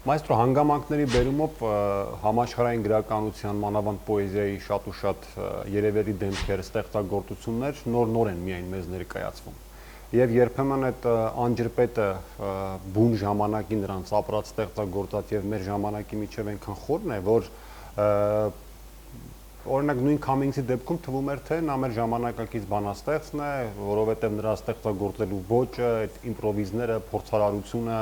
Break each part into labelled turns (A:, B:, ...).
A: Մայստրո հանգամանքների բերումով համաշխարհային գրականության մանավանդ պոեզիայի շատ ու շատ երևելի դեմքեր, ստեղծագործություններ նոր են միայն մեզ ներկայացվում։ Եվ երբեմն այդ անջրպետը բուն ժամանակի նրանց ապրած ստեղծագործած եւ մեր ժամանակի միջև այնքան խորն է, որ օրինակ նույն Cummings-ի դեպքում թվում էր թե նա մեր ժամանակակից բանաստեղծն է, որովհետեւ նրա ստեղծագործելու ոճը, այդ իմպրովիզները, փորձարարությունը,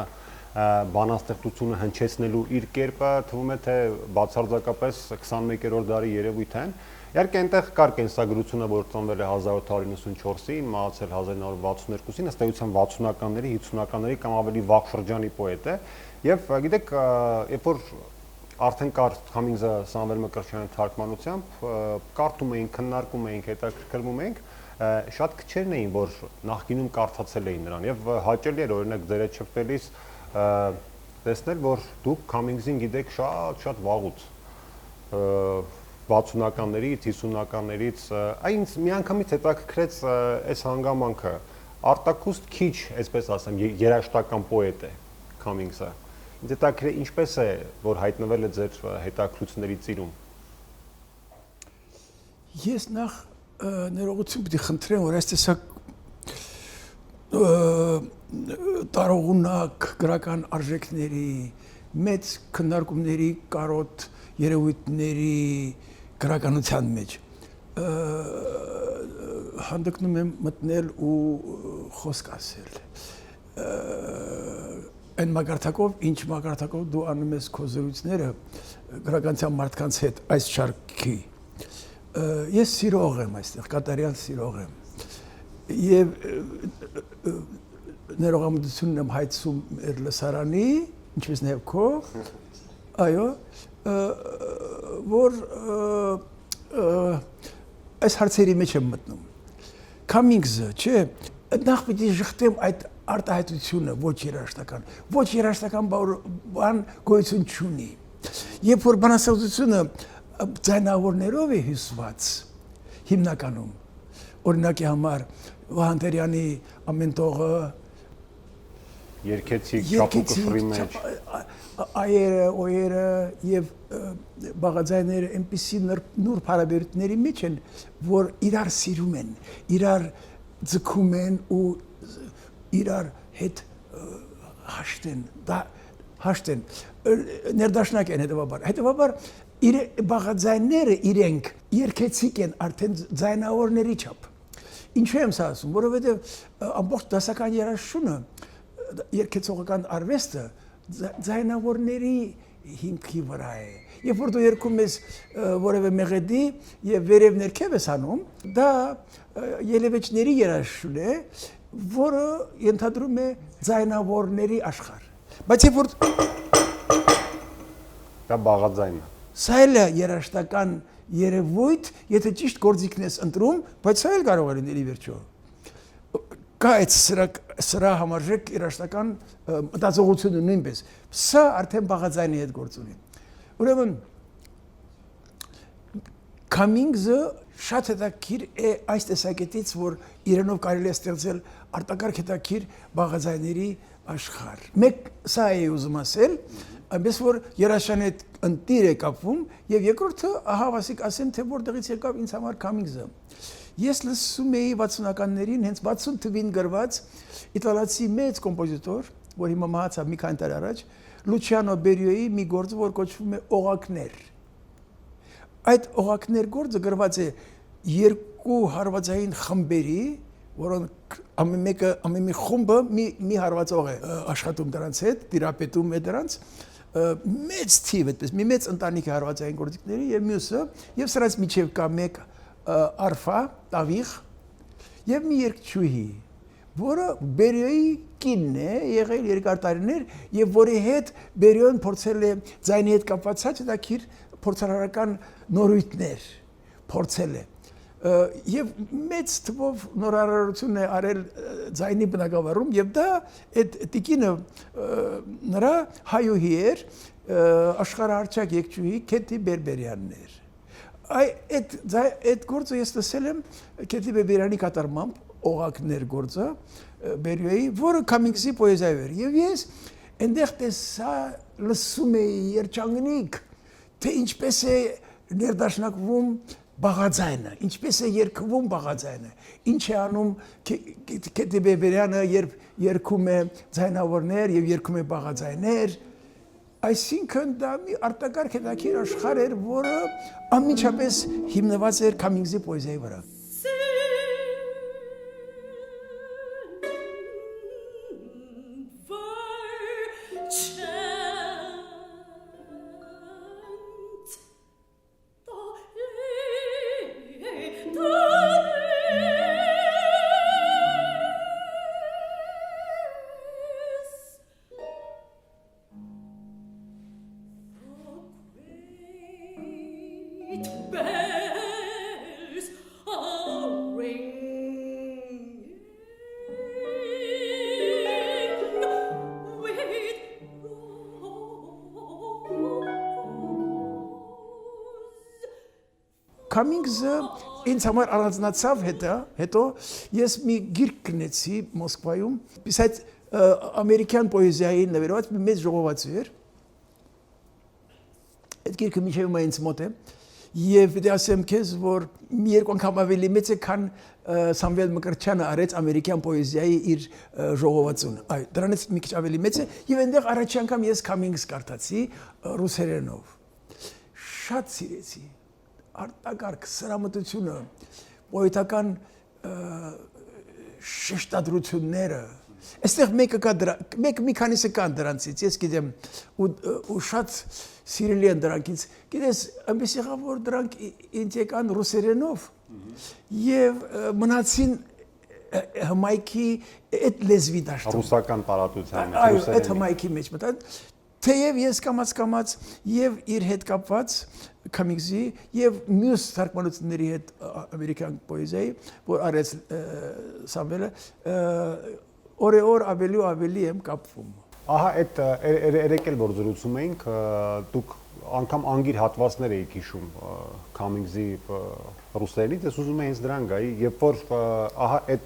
A: բանաստեղծությունը հնչեցնելու իր կերպը թվում է թե բացարձակապես 21-րդ դարի երևույթ են։ Իհարկե այնտեղ կար կենսագրությունը, որ ծնվել է 1794-ին, մահացել 1962-ին, ըստ էության 60-ականների, 50-ականների կամ ավելի վաղ շրջանի պոետ է։ Եվ գիտեք, երբ որ արդեն կար Cummings-ը Սամվել Մկրտչյանի թարգմանությամբ, կարդում էինք, քննարկում էինք, հետաքրքրվում էինք, շատ քչերն էին, որ նախկինում կարդացել էին նրան, եւ հաճելի էր օրինակ ձեր հետ շփվելիս տեսնել, որ դուք Cummings-ին գիտեք շատ վաղուց 60-ականներից, 50-ականներից, այն միանգամից հետաքրքրեց այս հանգամանքը, արտակուստ քիչ, այսպես ասեմ, երաժշտական պոետ է Cummings-ը։ Ինձ հետաքրքրել ինչպես է, որ հայտնվել է ձեր հետաքրքրությունների ծիրում։
B: Ես նախ ներողություն պիտի խնդրեմ, որ այս տեսակ տարողունակ գրական արժեքների, մեծ քննարկումների կարոտ երևույթների գրականության մեջ հանդգնում եմ մտնել ու խոսք ասել։ Այն մակարդակով, ինչ մակարդակով դու անում ես քո զրույցները գրականության մարդկանց հետ այս շարքի։ Ես սիրող եմ այստեղ, կատարյալ սիրող եմ։ Եվ ներողամտությունն եմ հայցում մեր լսարանի, ինչպես նաև քո, այո, որ այս հարցերի մեջ եմ մտնում։ Cummings-ը, չէ, նախ պիտի ժխտեմ այդ արտահայտությունը ոչ երաժշտական բան գոյություն չունի։ Երբ որ բանաստեղծությունը ձայնավորներով է հյուսված հիմնականում, օրինակի համար Վահան Տերյանի ամեն տողը,
A: Երկեցիկ, Չափուկը ֆրի մեջ,
B: այերը, օերը եւ բաղաձայները այնպիսի նուրբ հարաբերությունների մեջ են, որ իրար սիրում են, իրար ձգում են ու իրար հետ հաշտեն, ներդաշնակ են հետևաբար բաղաձայները իրենք երկեցիկ են արդեն ձայնավորների չափ։ Ինչու եմ սա ասում, որովհետև ամբողջ դասական երաժշտությունը, երկեցողական արվեստը ձայնավորների հիմքի վրա է։ Երբ որ դու երգում ես որևէ մեղեդի եւ վերև ներքև ես անում, դա ելևէջների երաժշտություն է, որը ենթադրում է ձայնավորների աշխարհ։ Բայց երբ որ
A: դա բաղաձայն է։
B: Սա էլ է երաժշտական երևույթ, եթե ճիշտ գործիքն ես ընտրում, բայց սա էլ կարող է լինել ի վերջո։ Կա այդ սրա համարժեք երաժշտական մտածողությունը նույնպես։ Սա արդեն բաղաձայնի հետ գործ ունի։ Ուրեմն Cummings-ը շատ հետաքրքիր է այս տեսակետից, որ իրենով կարելի է ստեղծել արտակարգ հետաքրքիր բաղաձայների աշխարհ։ Մեկ սա է ուզում ասել, այնպես որ երաժշտանի հետ ընտիր է կապվում, եւ երկրորդը ահա ասիկ ասեմ, թե որտեղից եկավ ինձ համար Cummings-ը։ Ես լսում էի 60-ականներին, հենց 60 թվին գրված իտալացի մեծ կոմպոզիտոր, որ հիմա մահացավ մի քանի տարի առաջ, Լուչիանո Բերիոյի մի գործը, որ կոչվում է Օղակներ։ Այդ Օղակներ գործը գրված է երկու հարվածային խմբերի, որոնք ամեն մի խումբը մի հարվածող է աշխատում դրանց հետ, տիրապետում է դրանց, մեծ թիվ այդպես, մի մեծ ընտանիք է հարվածային գործիքների եւ մյուսը, եւ սրանց միջև կա մեկ արֆա, տավիղ եւ մի երգչուհի, որը Բերիոյի կինն է, եղել երկար տարիներ եւ որի հետ Բերիոն փորձել է ձայնի հետ կապված հետաքրքիր փորձարարական նորույթներ փորձել է եւ մեծ թվով նորարարություն է արել ձայնի բնագավառում եւ դա այդ տիկինը նրա հայուհի էր աշխարհահռչակ երգչուհի Քեթի Բերբերյանն էր այդ գործը ես լսել եմ Քեթի Բերբերյանի կատարմամբ Օղակներ գործը Բերիոյի, որը Cummings-ի պոեզիայով էր եւ ես այնտեղ տեսա լսում էի երջանիկ, թե ինչպես է ներդաշնակվում բաղաձայնը, ինչպես է երգվում բաղաձայնը, ինչ է անում Քեթի Բեբերյանը, երբ երգում է ձայնավորներ եւ երգում է բաղաձայներ, այսինքն դա մի արտակարգ հետաքրքիր աշխարհ էր, որը անմիջապես հիմնված էր Քամինգզի պոեզիայի վրա։ Քամինգզը ինձ համար առանձնացավ հետո ես մի գիրք գնեցի Մոսկվայում, բացի ամերիկյան պոեզիայի նվիրված մի մեծ ժողովածու էր։ Այդ գիրքը մինչև ինձ մոտ է, եւ պետք է ասեմ քեզ, որ մի երկու անգամ ավելի մեծ է, քան Սամվել Մկրտչյանը արեց ամերիկյան պոեզիայի իր ժողովածուն։ Այ դրանից մի քիչ ավելի մեծ է, եւ այնտեղ առաջի անգամ ես Քամինգզ կարդացի ռուսերենով։ Շատ սիրեցի արտակարգ սրամտությունը, պոետական շեշտադրությունները, այստեղ մեկը մի քանիսը կան դրանցից, ես գիտեմ, ու շատ սիրելի են դրանքից, գիտես, այնպես եղավ, որ դրանք ինձ եկան ռուսերենով եւ մնացին հմայքի այդ լեզվի դաշտում։
A: Ռուսական տարածության,
B: այո, այդ հմայքի մեջ մտան, թեև ես կամաց եւ իր հետ կապված Քամինգզի եւ մյուս թարգմանությունների հետ ամերիկյան պոեզիայի, որ արեց Սամվելը, օրեօր ավելի եմ կապվում։
A: Ահա այդ երեք էլ որ զրուցում էինք, դուք անգամ անգիր հատվածներ էիք հիշում Քամինգզի ռուսերենից, ես ուզում եմ հենց դրան գայի, երբ որ ահա այդ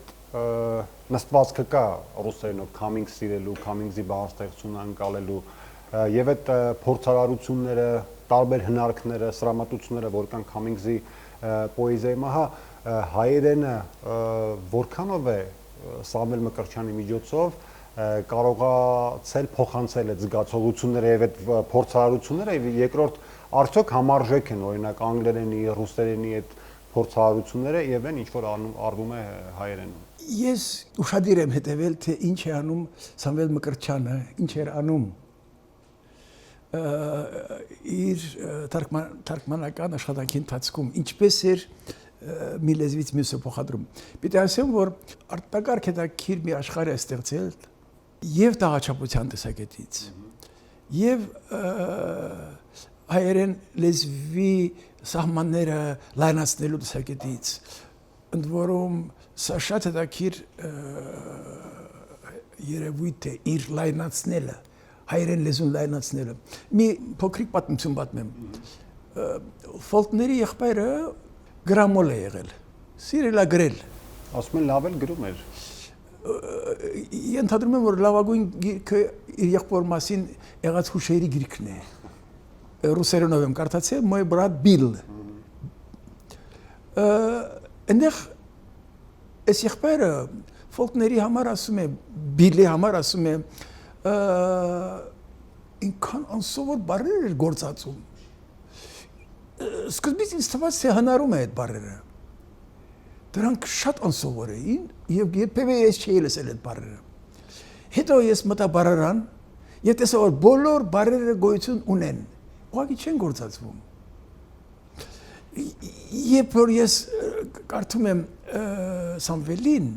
A: նստվածքը կա ռուսերենով Քամինգ սիրելու, Քամինգզի բանաստեղծությունը անցալելու եւ այդ փորձարարությունները, տարբեր հնարքները, սրամատությունները, որ կան Քամինգզի պոեզիայում, ահա հայերենը որքանով է Սամվել Մկրտչյանի միջոցով կարողացել փոխանցել այդ զգացողությունները եւ այդ փորձարարությունները եւ երկրորդ արդյոք համարժեք են օրինակ անգլերենի, ռուսերենի այդ փորձարարությունները եւ այն ինչ որ արվում է հայերենում։
B: Ես ուշադիր եմ հետևել, թե ինչ է անում Սամվել Մկրտչյանը, ինչ էր անում իր թարգմանական աշխատանքի ընթացքում, ինչպես էր մի լեզվից մյուսը փոխադրում։ Պետք է ասեմ, որ արտակարգ հետաքրքիր մի աշխարհ է ստեղծել եւ տաղաչափության տեսակետից, եւ հայերեն լեզվի սահմանները լայնացնելու տեսակետից, ընդ որում սա շատ հետաքրքիր երևույթ է իր լայնացնելը, հայերեն լեզուն լայնացնելը։ Մի փոքրիկ պատմություն պատմեմ։ Ֆոլկների եղբայրը գրամոլ է եղել, սիրել է գրել։
A: Ասում են լավ էլ գրում էր։
B: Ենթադրում եմ, որ լավագույն գիրքը իր եղբոր մասին եղած հուշերի գիրքն է։ Ռուսերենով եմ կարդացել, «Մոյ բրատ Բիլ»։ Այնտեղ այս եղբայրը ֆոլկների համար ասում է, Բիլի համար ասում է, ինքան անսովոր բառեր էր գործածում։ Սկզբից ինձ թվաց, թե հնարում է այդ բառերը։ Դրանք շատ անսովոր էին եւ երբեւե ես չէի լսել այդ բառերը։ Հետո ես մտա բառարան եւ տեսա, որ բոլոր բառերը գոյություն ունեն, ուղղակի չեն գործածվում։ Երբ որ ես կարդում եմ Սամվելին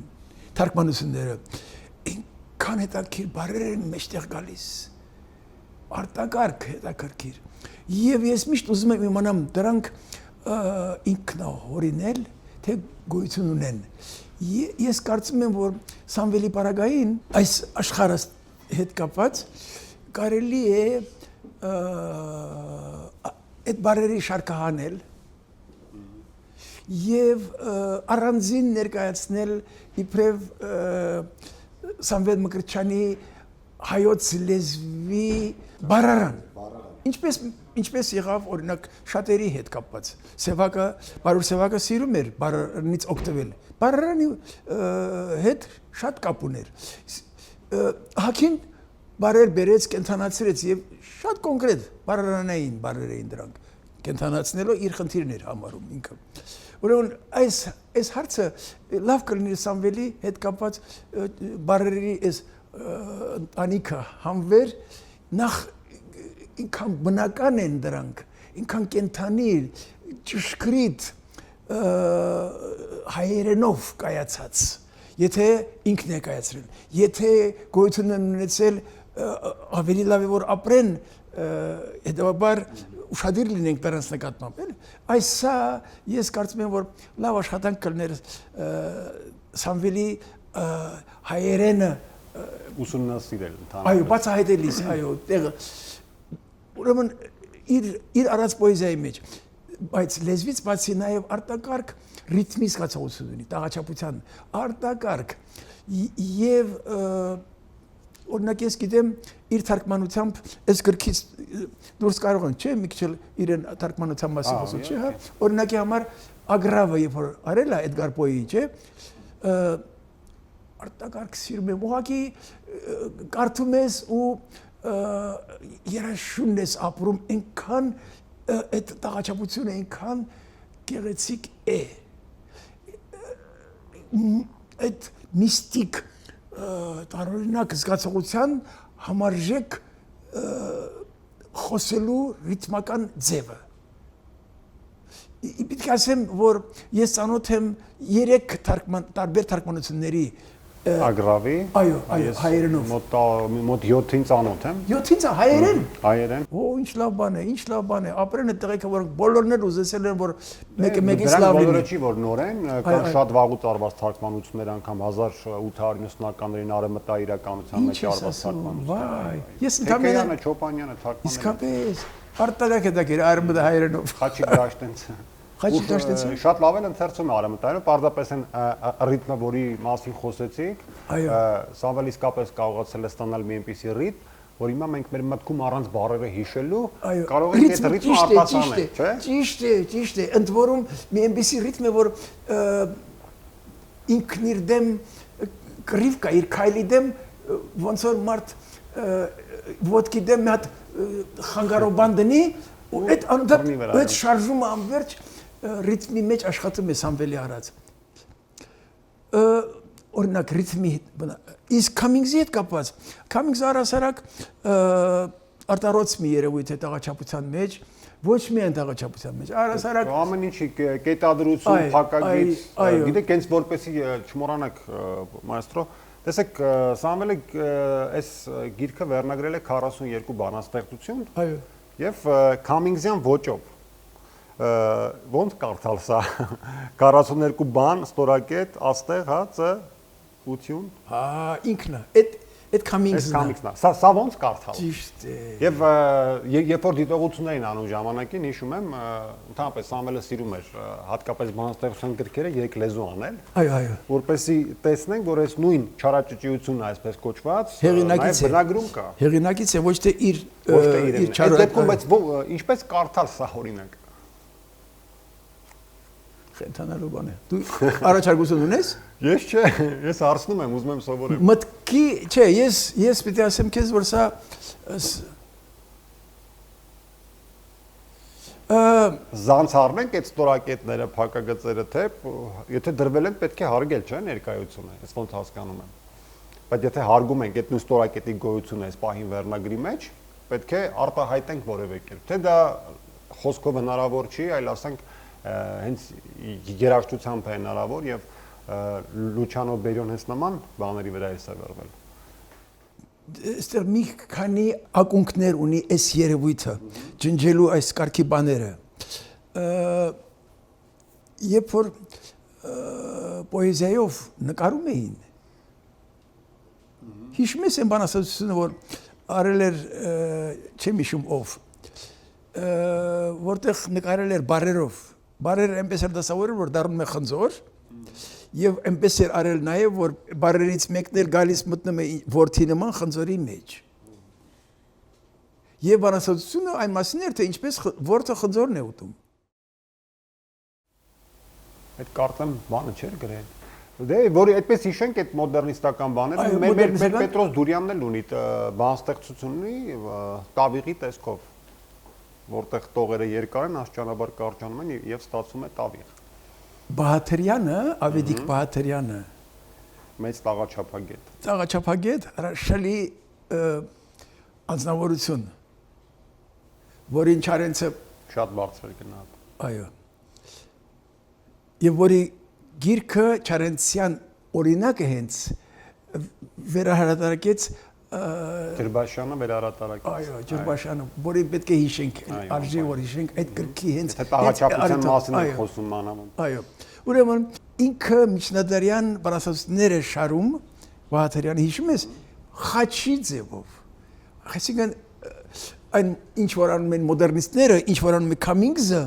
B: թարգմանությունները, քան հետաքրքիր բառեր են մեջտեղ գալիս, արտակարգ հետաքրքիր, եւ ես միշտ ուզում եմ իմանամ դրանք ինքնահորինել, թե գոյություն ունեն։ Ես կարծում եմ, որ Սամվելի պարագային այս աշխարհը հետ կապված կարելի է այդ բառերի շարքը հանել եւ առանձին ներկայացնել իբրև Սամվել Մկրտչյանի հայոց լեզվի Բարարան։ Ինչպես եղավ օրինակ շատերի հետ կապված։ Սևակը, Բարուր Սևակը սիրում էր բարարանից օգտվել։ Բարարանի հետ շատ կապ ուներ։ Հակին բարեր բերեց, կենթանացրեց եւ շատ կոնկրետ բարարանային բարեր էին դրանք։ Կենթանացնելով իր խնդիրն էր համարում ինքը։ Ուրեմն այս հարցը լավ կլինի Սամվելի հետ կապված բարերի այս ընտանիքը համվեր նախ ինքան բնական են դրանք, ինքան կենթանի ճշգրիտ հայերենով կայացած, եթե ինքն է կայացրել, եթե գոյություն են ունեցել ավելի լավ է որ ապրեն, հետևաբար ուշադիր լինենք դրանց նկատմամբ, էլի։ Այսա ես կարծում եմ որ լավ աշխատանք կլներ Սամվելի հայերենը
A: ուսումնասիրել
B: այո, բացահայտելիս, այո, տեղը ուրեմն իր առած պոեզիայի մեջ, բայց լեզվից բացի նաև արտակարգ ռիթմի զգացողություն ունի, տաղաչափության արտակարգ եւ օրինակ ես գիտեմ իր թարգմանությամբ այս գրքից դուրս կարող են, չէ՞, մի քիչ իրեն թարգմանության մասին խոսել, չէ՞, հա։ Օրինակի համար Ագրավը երբ որ արել է Էդգար Պոյի, չէ՞, արտակարգ սիրում եմ, ուղղակի կարդում ես ու երաշունն ես ապրում, այնքան այդ տաղաչափությունը այնքան գեղեցիկ է։ Այդ միստիկ տարօրինակ զգացողության համարժեք խոսելու ռիթմական ձևը։ Պետք է ասեմ, որ ես ծանոթ եմ 3 տարբեր թարգմանությունների
A: Ագրավի,
B: այո, հայերենով։
A: Մոտ 7-ին ծանոթ եմ։
B: 7-ին հայերեն։
A: Հայերեն։
B: Օ, ինչ լավ բան է, ինչ լավ բան է։ Ապրեն այդ տեղեքը, որ բոլորն էլ ուզեցել են, որ մեկը-մեկից լավ լինի։
A: Բոլորը չի որ նոր են, կան շատ վաղուց արված թարգմանություններ, անգամ 1890-ականներին արևմտաիրականության մեջ արված թարգմանություններ։
B: Վայ, ես ընդհանրապես
A: Չոպանյանը թարգմանել։
B: Իսկապես արտարակ է դա գեր արմդը հայերենով։
A: Խաչի դաշտենցը։
B: Խաչի դաշտենցը։
A: Շատ լավ են ընթերցում արևմտայինը, պարզապես են ռիթմը, որի մասին խոսեցիք։ Սամվել իսկապես կարողացել է ստանալ մի այնպիսի ռիթմ, որ հիմա մենք մեր մտքում առանց բառերը հիշելու կարող ենք այդ ռիթմը արտասանել, չէ՞։
B: Ճիշտ է, ընդ որում մի այնպիսի ռիթմ է, որ ինքն իր դեմ կռիվ կա, իր քայլի դեմ ոնց որ մարդ ոտքի դեմ մի հատ խանգարող բան դնի, ու այդ շարժումը անverջ ռիթմի մեջ աշխատում է Սամվելի արած։ Օրինակ ռիթմի իսկ Cummings-ի հետ կապված, Cummings-ը առասարակ արտարոց մի երևույթ է տաղաչափության մեջ, ոչ միայն տաղաչափության մեջ, առասարակ
A: ամեն ինչի կետադրություն, փակագիծ, գիտեք, հենց որպեսի չմոռանաք մայստրո, տեսեք, Սամվելը այս գիրքը վերնագրել է 42 բանաստեղծություն, եւ Cummings-յան ոճով ոնց կարդալ սա 42 բան ստորակետ աստեղ հա ծ ություն
B: հա ինքնա այդ Cummings-ն
A: սա ոնց կարդալ
B: ճիշտ է
A: եւ երբ որ դիտողություններ էին անում ժամանակին հիշում եմ ընդհանրապես Սամվելը սիրում էր հատկապես բանաստեղծության գրքերը երեք լեզու անել
B: այո
A: որպեսզի տեսնենք որ այս նույն չարաճճիությունը այսպես կոչված
B: հեղինակից
A: բնագրում կա
B: հեղինակից է ոչ թե իր
A: դեպքում բայց ինչպես կարդալ սա օրինակ
B: Խենթանալու բան է։ Դու առաջարկություն ունես։
A: Ես չէ, ես հարցնում եմ, ուզում եմ սովորեմ։
B: Մտքի, չէ, ես պետք է ասեմ քեզ, որ սա
A: զանցառնենք այդ ստորակետները, փակագծերը, թե եթե դրվել են, պետք է հարգել, չէ՞, ներկայությունը, ես ոնց հասկանում եմ։ Բայց եթե հարգում ենք այդ նույն ստորակետի գոյությունը այս պահին վերնագրի մեջ, պետք է արտահայտենք որևէ կերպ։ Թե դա խոսքով հնարավոր չի, այլ ասենք հենց երաժշտությամբ է հնարավոր եւ Լուչանո Բերիոն հենց նման բաների վրա է սավերվել։
B: Այստեղ մի քանի ակունքներ ունի այս երևույթը, ջնջելու այս կարգի բաները։ Երբ որ պոեզիայով նկարում էին, հիշում ես այն բանաստեղծությունը, որ արել էր չեմ հիշում ով, որտեղ նկարել էր բարերով, բարերը այնպես էր դասավորել, որ դառնում է խնձոր, եւ այնպես էր արել նաեւ, որ բարերից մեկն էլ գալիս մտնում է որդի նման խնձորի մեջ։ Եվ բանաստեղծությունը այն մասին էր, թե ինչպես որդը խնձորն է ուտում։
A: Այդ կարծեմ բանը չէր գրել։ Դե որի այդպես հիշենք այդ մոդեռնիստական բաները, մեր Պետրոս Դուրյանն էլ ունի բանաստեղծություն ունի տավիղի տեսքով, որտեղ տողերը երկար են, աստիճանաբար կարճանում են եւ ստացվում է տավիղ։
B: Բահաթերյանը, Ավետիք Բահաթերյանը,
A: մեծ տաղաչափագետ։
B: Տաղաչափագետ, հրաշալի անձնավորություն, որին Չարենցը
A: շատ բարձր գնահատ։
B: Այո։ Եվ որի գիրքը Չարենցյան օրինակը հենց վերահրատարակեց
A: Ջրբաշյանը վերահրատարակեց։
B: Այո, Ջրբաշյանը, որի պետք է հիշենք, արժի որ հիշենք այդ գրքի հենց
A: տաղաչափության մասին է խոսում մանավանդ։
B: Այո։ Ուրեմն ինքը միջնադարյան բանաստեղծություններ է շարում, Բահաթերյանը հիշում ես, խաչի ձևով։ Այսինքն այն ինչ որ անում են մոդեռնիստները, ինչ որ անում է Cummings-ը,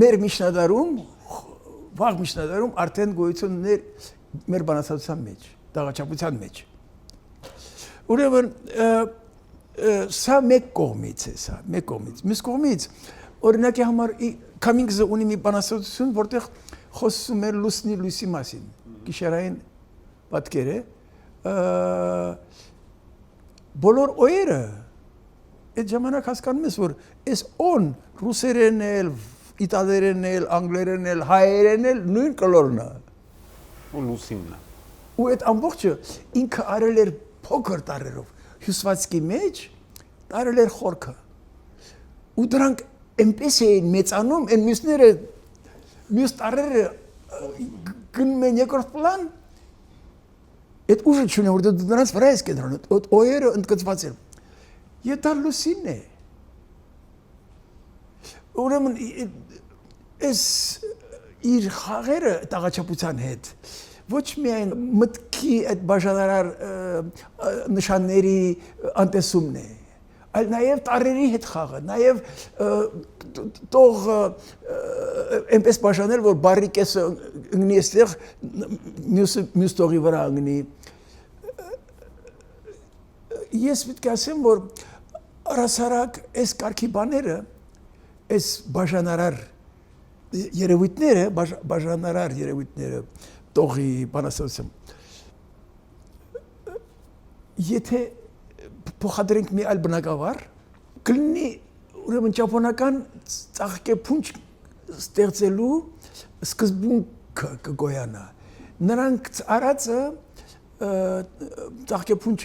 B: մեր միջնադարում վաղ միջնադարում արդեն գոյություն ուներ մեր բանաստեղծության մեջ, տաղաչափության մեջ։ Ուրեմն սա մեկ կողմից է սա, մեկ կողմից։ Մյուս կողմից օրինակի համար Cummings-ը ունի մի բանաստեղծություն, որտեղ խոսում է լուսնի լույսի մասին, գիշերային պատկեր է, բոլոր օերը այդ ժամանակ հասկանում ես, որ այս օն ռուսերեն էլ, իտալերեն էլ, անգլերեն էլ, հայերեն էլ նույն կլորն է։
A: Ու լուսինն է։
B: Ու այդ ամբողջը ինքը արել էր փոքր տարերով, հյուսվածքի մեջ տարել էր խորքը։ Ու դրանք այնպես էին մեծանում, այն մյուսները մյուս տարերը գնում են երկրորդ պլան, այդ ուժը չունի, որ դրանց վրա ես կենտրոնում, այդ օերը ընդգծված են։ Եվ դա լուսինն է։ Ուրեմն այս իր խաղերը տաղաչափության հետ ոչ միայն մտքի այդ բաժանարար նշանների անտեսումն է, այլ նաև տարերի հետ խաղը, նաև տող այնպես բաժանել, որ բարի կեսը ընկնի այստեղ, մյուս տողի վրա ընկնի։ Ես պետք է ասեմ, որ առասարակ այս կարգի բաները, այս բաժանարար երևույթները, տողի բանաստեղծություն, եթե փոխադրենք մի այլ բնակավար, կլինի ուրեմն ճապոնական ծաղկեփունջ ստեղծելու սկզբունքը կգոյանա։ Նրանք արածը ծաղկեփունջ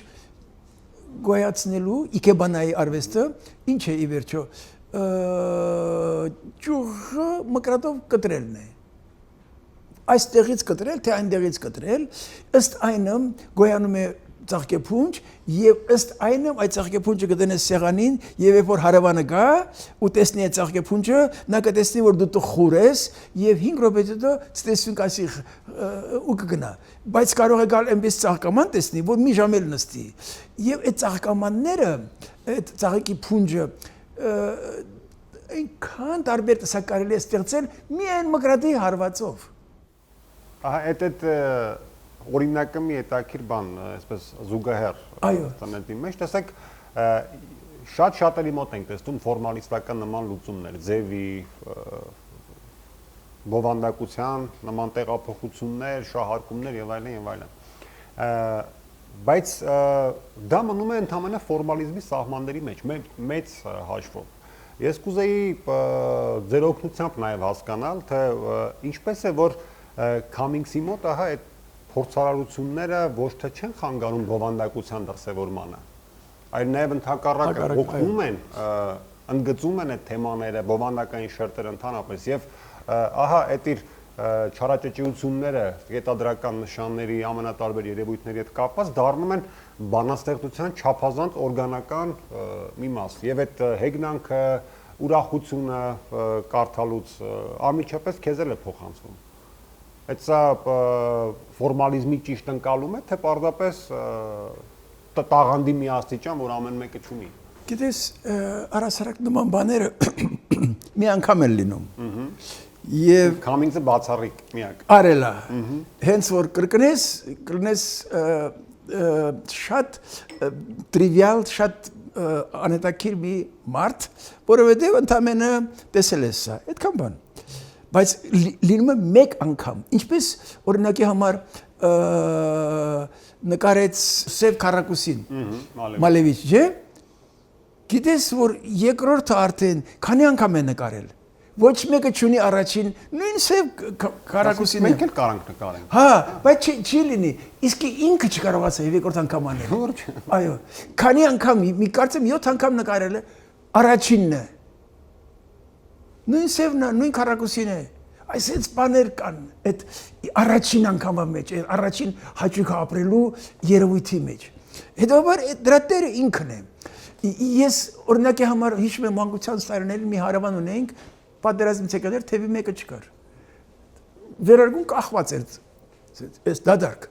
B: գոյացնելու իքեբանայի արվեստը ինչ է ի վերջո ճյուղը մկրատով կտրելն է։ Այստեղից կտրել, թե այնտեղից կտրել, ըստ այնը գոյանում է ծաղկեփունջ եւ ըստ այնը այդ ծաղկեփունջը կդնես սեղանին եւ երբ որ հարևանը գա ու տեսնի այդ ծաղկեփունջը, նա կտեսնի որ դու տխուր ես եւ 5 րոպե հետո ստեսուն կասի ու կգնա։ Բայց կարող է գալ այնպես ծաղկաման տեսնի, որ մի ժամ էլ նստի։ Եվ այդ ծաղկամանները, այդ ծաղկի փունջը այնքան տարբեր տեսակ կարելի է ստեղծել միայն մկրատի հարվածով։
A: Ահա այդ օրինակը մի հետաքրքիր բան, այսպես զուգահեռ տնետի մեջ, տեսեք, շատ-շատերի մոտ ենք տեսնում ֆորմալիստական նման լուծումներ, ձևի, բովանդակության, նման տեղափոխություններ, շահարկումներ եւ այլն եւ այլն։ Բայց դա մնում է ընդհանրապես ֆորմալիզմի սահմանների մեջ, մեծ հաշվով։ Ես կուզեի ձեր օգնությամբ նաեւ հասկանալ, թե ինչպես է որ Cummings-ի մոտ ահա այդ փորձարարությունները ոչ թե չեն խանգարում բովանդակության դրսևորմանը, այլ նաև ընդհակառակը օգնում են, ընդգծում են այդ թեմաները, բովանդակային շերտերը ընդհանրապես եւ ահա այդ իր չարաճճիությունները, գետադրական նշանների, ամենատարբեր երևույթների հետ կապված դառնում են բանաստեղծության չափազանց օրգանական մի մաս եւ այդ հեգնանքը, ուրախությունը կարդալուց անմիջապես քեզ էլ է փոխանցվում։ Այդ սա ֆորմալիզմի ճիշտ ընկալում է, թե պարզապես տաղանդի մի աստիճան, որ ամեն մեկը չունի։
B: Գիտես, առասարակ նման բաները մի անգամ են լինում։ Եվ
A: Cummings-ը բացառիկ միակ։
B: Արելա։ Հենց որ կրկնես շատ տրիվիալ, շատ անհետաքրքիր մի մարդ, որովհետև ընդամենը տեսել ես սա, այդքան բան։ Բայց լինում է մեկ անգամ, ինչպես օրինակի համար նկարեց Սև Քառակուսին, Մալևիչ, չէ՞։ Գիտես, որ երկրորդը արդեն քանի անգամ է նկարել։ Ոչ մեկը չունի առաջին, նույն Սև Քառակուսին։
A: Մենք էլ կարանք նկարենք։
B: Հա, բայց չի լինի, իսկ ինքը չկարողացա երկրորդ անգամ անել։ Այո, քանի անգամ, մի կարծեմ 7 անգամ նկարել է, առաջինն է։ Նույն Սևն է, նույն Քառակուսին է։ Այսպես բաներ կան, այդ առաջին անգամա մեջ, առաջին հաճույքը ապրելու երևույթի մեջ։ Հետո դրա տերը ինքն է։ Ես օրինակի համար հիշում եմ մանկության տարիներին մի հարևան ունեինք, պատերազմից եկել էր, թևի մեկը չկար։ Վերարգուն կախված էր, այս դադարք։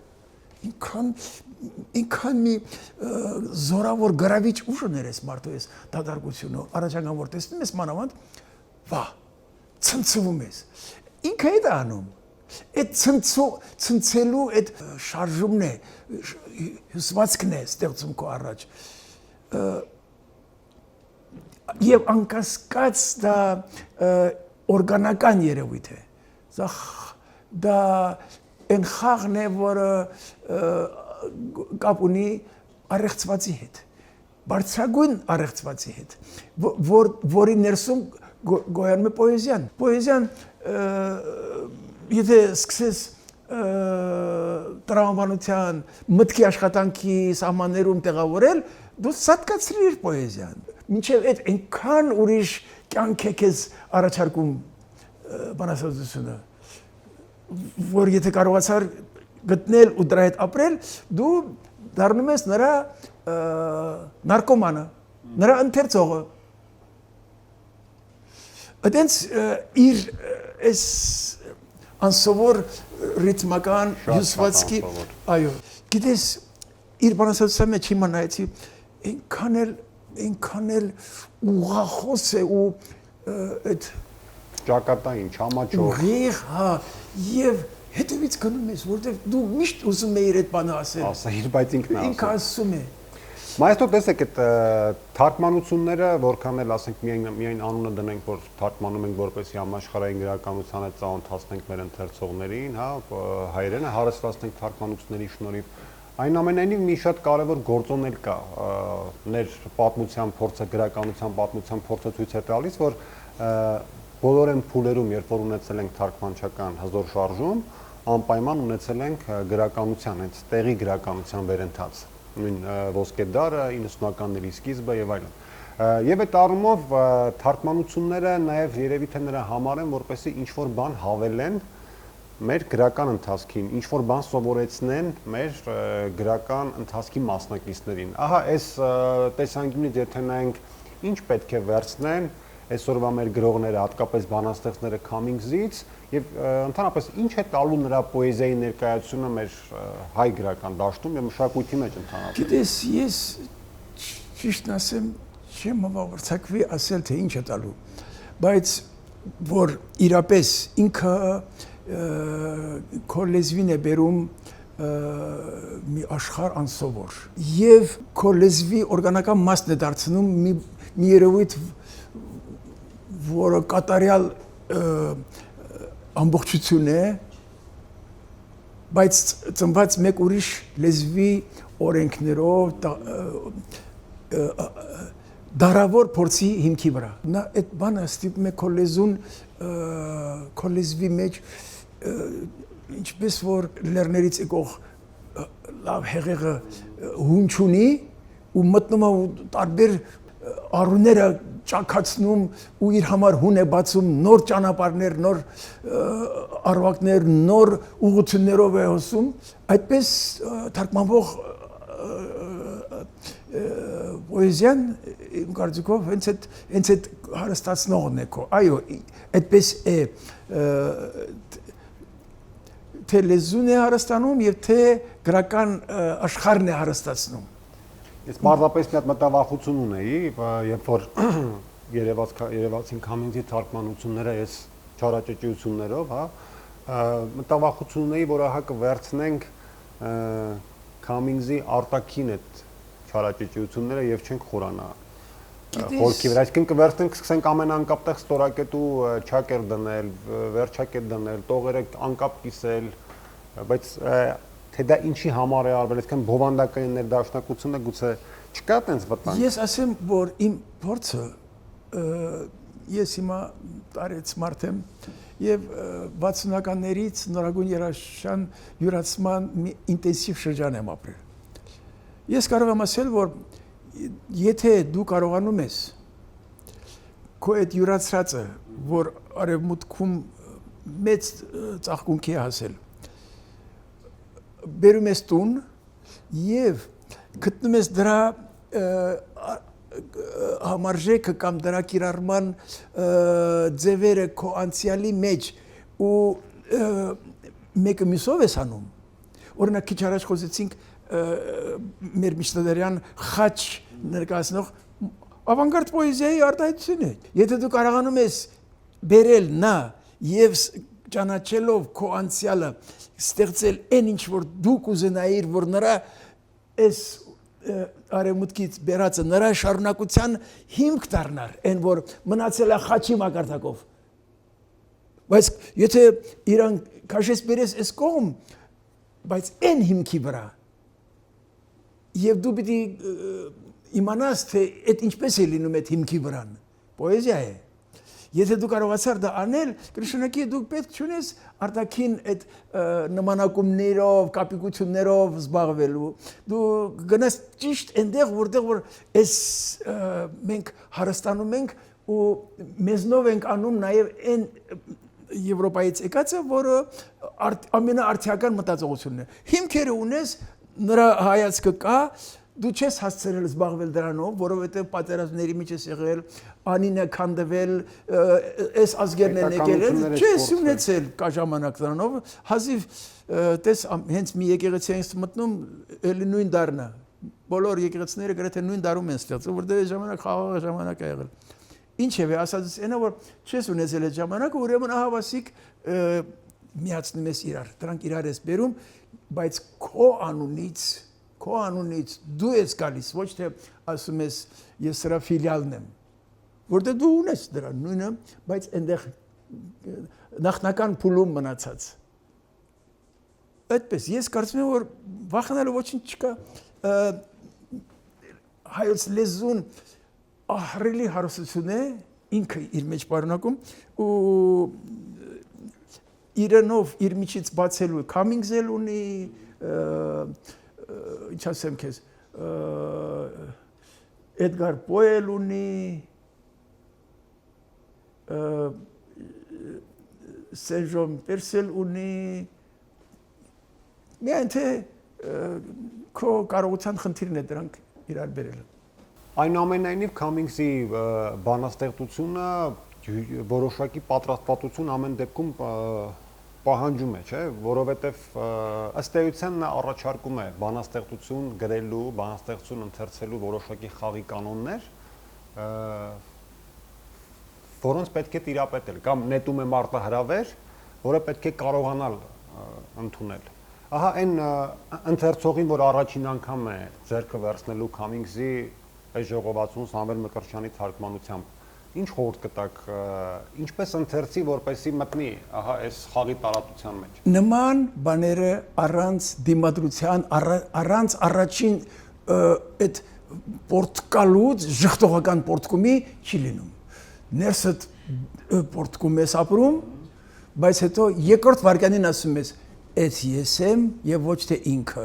B: Ինքան մի զորավոր գրավիչ ուժ ուներ այս մարդու այս դադարքությունը, առաջական որ տեսնում ես մանավանդ, վա, ցնցվում ես։ Ինքը այդ անում, այդ ցնցելու այդ շարժումն է, հյուսվածքն է ստեղծում քո առաջ։ Եվ անկասկած դա օրգանական երևույթ է։ Դա այն խաղն է, որը կապ ունի առեղծվածի հետ, բարձրագույն առեղծվածի հետ, որի ներսում գոյանում է պոեզիան։ Պոեզիան եթե սկսես տրամաբանության, մտքի աշխատանքի սահմաններում տեղավորել, դու սատկացրիր պոեզիան։ Մինչև այդ այնքան ուրիշ կյանք է քեզ առաջարկում բանաստեղծությունը, որ եթե կարողացար գտնել ու դրա հետ ապրել, դու դառնում ես նրա նարկոմանը, նրա ընթերցողը։ Այդենց իր այս անսովոր ռիթմական հյուսվածքի, այո, գիտես, իր բանաստեղծության մեջ հիմա նայեցի, այնքան էլ ուղղախոս է ու այդ
A: ճակատային, չամաչող։
B: ուղիղ, հա, եւ հետևից գնում ես, որտեղ դու միշտ ուզում ես այդ բանը ասել։
A: Ասել, բայց ինքն է ասել։
B: Ինքը ասում է։
A: Մայստո տեսեք այդ թարգմանությունները, որքան էլ ասենք միայն անունը դնենք, որ թարգմանում ենք որպեսզի համաշխարհային գրականության հետ ծանոթացնենք մեր ընթերցողներին, հա, հայերենը հարստացնենք թարգմանությունների շնորհիվ։ Այնուամենայնիվ մի շատ կարևոր գործոն էլ կա, ներ պատմության փորձը, գրականության պատմության փորձը ցույց է տալիս, որ բոլոր այն փուլերում, երբ որ ունեցել ենք թարգմանչական հզոր շարժում, անպայման ունեցել ենք գրականության, հենց տեղի գրականության վերընթաց, նույն ոսկե դարը, 90-ականների սկիզբը եւ այլն։ Եվ այդ առումով թարգմանությունները նաեւ երևի թե նրա համար են, որպեսզի ինչ-որ բան հավելեն մեր գրական ընթացքին, ինչ-որ բան սովորեցնեն մեր գրական ընթացքի մասնակիցներին։ Ահա այս տեսանկյունից եթե նայենք ինչ պետք է վերցնեն այսօրվա մեր գրողները, հատկապես բանաստեղծները Cummings-ից եւ ընդհանրապես ինչ է տալու նրա պոեզիայի ներկայացումը մեր հայ գրական դաշտում եւ մշակույթի մեջ ընդհանրապես։
B: Գիտես, ես ճիշտն ասեմ, չեմ հավատացակվի ասել թե ինչ է տալու, բայց որ իրապես ինքը քո լեզվին է բերում մի աշխարհ անսովոր եւ քո լեզվի օրգանական մասն է դարձնում մի երևույթ, որը կատարյալ ամբողջություն է, բայց ծնված մեկ ուրիշ լեզվի օրենքներով դարավոր փորձի հիմքի վրա։ Նա այդ բանը ստիպում է քո լեզուն, քո լեզվի մեջ ինչպես որ լեռներից եկող լավ հեղեղը հունչ ունի ու մտնում է տարբեր առուները ճակացնում ու իր համար հուն է բացում, նոր ճանապարհներ, նոր արվակներ, նոր ուղղություններով է հոսում, այդպես թարգմանվող պոեզիան իմ կարծիքով հենց այդ հարստացնողն է քո։ Այո, այդպես է թե լեզուն է հարստանում եւ թե գրական աշխարհն է հարստացնում։
A: Ես պարզապես մի հատ մտավախություն ունեի, երբ որ երևացին Cummings-ի թարգմանությունները այս չարաճճիություններով, հա, մտավախություն ունեի, որ ահա կվերցնենք Cummings-ի արտաքին այդ չարաճճիությունները եւ չենք խորանա խորքի վրա, այսինքն կվերցնենք, սկսենք ամեն անկապ տեղ ստորակետու չակեր դնել, վերջակետ դնել, տողերը անկապ կիսել, բայց թե դա ինչի համար է արվել, այսինքն բովանդակային ներդաշնակությունը գուցե չկա տենց վտանգ։
B: Ես ասեմ, որ իմ փորձը ես հիմա տարեց մարդ եմ եւ 60-ականներից նորագույն երաժշտության յուրացման մի ինտենսիվ շրջան եմ ապրել։ Ես կարող եմ ասել, որ եթե դու կարողանում ես քո այդ յուրացրածը, որ արևմուտքում մեծ ծաղկունքի հասել, բերում ես տուն եւ գտնում ես դրա համարժեքը կամ դրա կիրառման ձևերը քո անցյալի մեջ ու մեկը մյուսով ես անում։ Օրինակ քիչ առաջ խոսեցինք մեր միջնադարյան խաչ ներկայացնող ավանգարդ պոեզիայի արտահայտությունը։ Եթե դու կարողանում ես բերել նա եւ ճանաչելով քո անցյալը ստեղծել այն ինչ որ դու կուզենայիր, որ նրա այս արևմուտքից բերածը նրա շարունակության հիմք դառնար, այն որ մնացել է խաչի մակարդակով։ Բայց եթե իրան քաշես բերես այս կողմ, բայց այն հիմքի վրա եւ դու պիտի իմանաս թե այդ ինչպես է լինում այդ հիմքի վրան, պոեզիա է։ Եթե դու կարողացար դա անել, կնշանակի դու պետք չունես արտաքին այդ նմանակումներով, կապիկություններով զբաղվելու։ Դու գնաս ճիշտ այնտեղ, որտեղ որ այս մենք հարստանում ենք ու մեզնով ենք անում նաև այն Եվրոպայից եկածը, որը ամենաարդիական մտածողությունն է։ Հիմքերը ունես, նրա հայացքը կա, դու չես հասցրել զբաղվել դրանով, որովհետև պատերազմների մեջ ես եղել, անինը քանդվել, այս ազգերն են եկել, չես ունեցել կա ժամանակ դրանով, հազիվ տես հենց մի եկեղեցի ենք մտնում, էլի նույն դառնա։ Բոլոր եկեղեցիները գրեթե նույն դարում են ստեղծել, որտեղ այս ժամանակ խաղաղ ժամանակ է եղել։ Ինչևէ, ասած այնա որ չես ունեցել այդ ժամանակը, ուրեմն ահավասիկ միացնում ես իրար, դրանք իրար ես բերում, բայց քո անունից դու ես գալիս, ոչ թե ասում ես ես սրա ֆիլիալն եմ, որտեղ դու ունես դրա նույնը, բայց այնտեղ նախնական փուլում մնացած։ Այդպես ես կարծում եմ, որ վախենալու ոչինչ չկա, հայոց լեզուն ահռելի հարստություն է, ինքը իր մեջ պարունակում ու իրանով իր միջից բացելու Cummings-ել ունի, ինչ ասեմ քեզ, Էդգար Պոել ունի, Սեն-Ժոն Պերսել ունի, միայն թե քո կարողության խնդիրն է դրանք իրար բերելը։
A: Այնուամենայնիվ Cummings-ի բանաստեղծությունը որոշակի պատրաստվածություն ամեն դեպքում պահանջում է, չէ, որովհետև ըստ էության նա առաջարկում է բանաստեղծություն գրելու, բանաստեղծություն ընթերցելու որոշակի խաղի կանոններ, որոնց պետք է տիրապետել, կամ նետում է մարտահրավեր, որը պետք է կարողանալ ընդունել։ Ահա այն ընթերցողին, որ առաջին անգամ է ձեռքը վերցնելու Cummings-ի այս ժողովածուն Սամվել Մկրտչյանի թարգմանությամբ, ինչ խորհուրդ կտաք, ինչպես ընթերցի, որպեսզի մտնի ահա այս խաղի տարածության մեջ։
B: Նման բաները առանց դիմադրության, առանց առաջին այդ պորտկալուց ժխտողական պորտկումի չի լինում։ Ներսդ պորտկում ես ապրում, բայց հետո երկրորդ վարկանին ասում ես, «Էս ես եմ եւ ոչ թե ինքը»։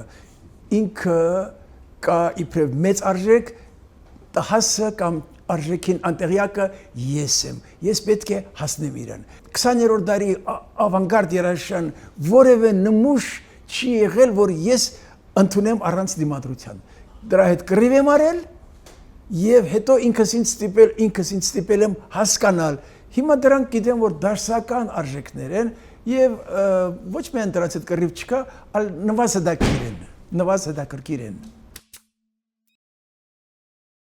B: Ինքը կա իբրև մեծ արժեք, տհասը կամ արժեքին անտեղյակը ես եմ, ես պետք է հասնեմ իրան։ 20-րդ դարի ավանգարդ երաժշտության որևէ նմուշ չի եղել, որ ես ընդունեմ առանց դիմադրության։ Դրա հետ կռիվ եմ արել եւ հետո ինքս ինձ ստիպել եմ հասկանալ։ Հիմա դրանք գիտեմ, որ դասական արժեքներ են եւ ոչ միայն դրանց հետ կռիվ չկա, այլ նվազագիր են։